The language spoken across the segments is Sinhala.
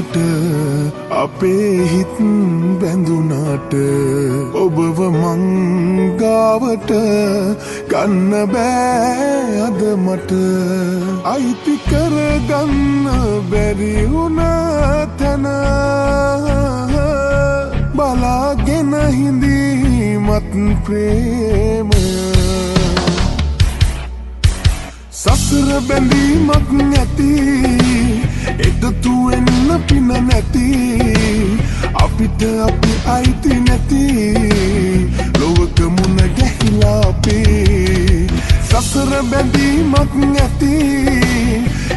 මනසට අපේ හිත් බැඳුනාට ඔබව මංගාවට ගන්න බෑ අද මට අයිති කරගන්න බැරි වුණ තැන බලාගෙන හිඳීමත් ප්‍රේමය සසර බැඳීමක් නැති එකතු වෙන්න පින නැති අපිට අපි අයිති නැති ලොවක මුණ ගැහිලා අපි සසර බැඳීමක් නැති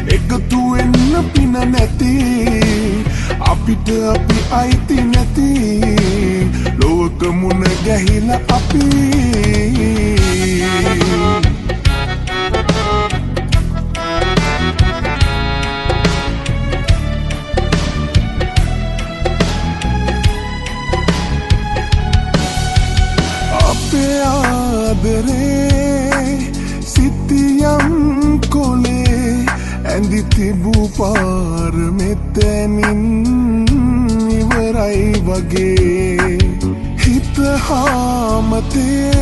එකතු වෙන්න පින නැති අපිට අපි අයිති නැති ලොවක මුණ ගැහිලා අපි ආදරේ සිටියම් කොලේ ඇඳි තිබූ පාර මෙතැනින් ඉවරයි වගේ හිත හාමතේ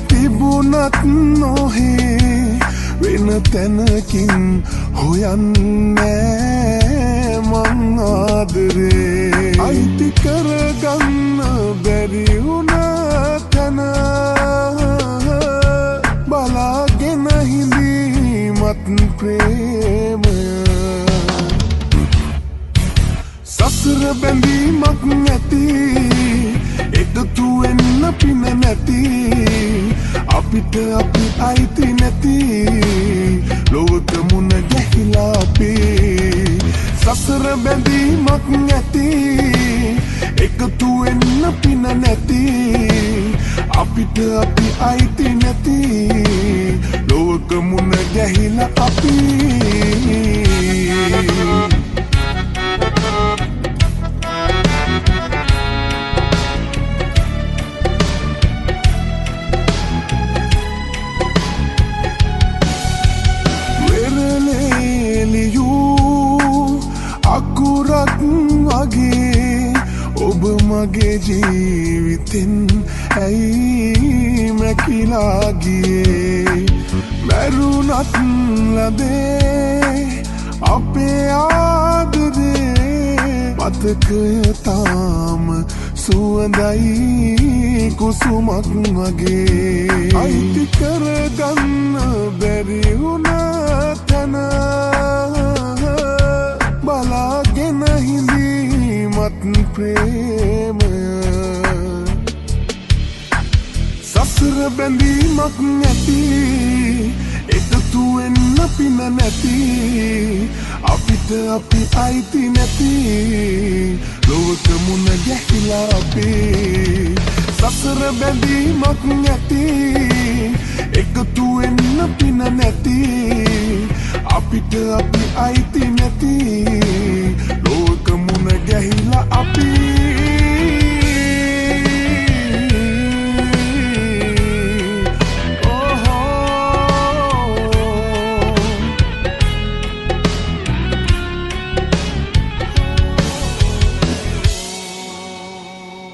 තිබුණත් නොහේ වෙන තැනකින් හොයන්නේ මං ආදරේ අයිති කරගන්න බැරි වුණා තන බලාගෙන හිඳීමත් ප්‍රේමය සසර බැඳීමක් නැති එකතු වෙන්න පින නැති අපිට අපි අයිති නැති ලොවක මුණ ගැහිලා අපි සසර බැඳීමක් නැති එකතු වෙන්න පින නැති අපිට අපි අයිති නැති ලොවක මුණ ගැහිලා අපි අකුරක් වගේ ඔබ මගේ ජීවිතෙන් ඇයි මැකිලා ගියේ මැරුණත් ලදේ අපේ ආදරේ මතකය තාම සුවඳයි කුසුමක් වගේ අයිති කරගන්න බැරි වුණ තැන බලාගෙන හිඳීමත් ප්‍රේමය සසර බැඳීමක් නැති එකතු වෙන්න පින නැති අපිට අපි අයිති නැති ලොවක මුණ ගැහිලා අපි සසර බැඳීමක් නැති එකතු වෙන්න පින නැති අපිට අපි අයිති නැති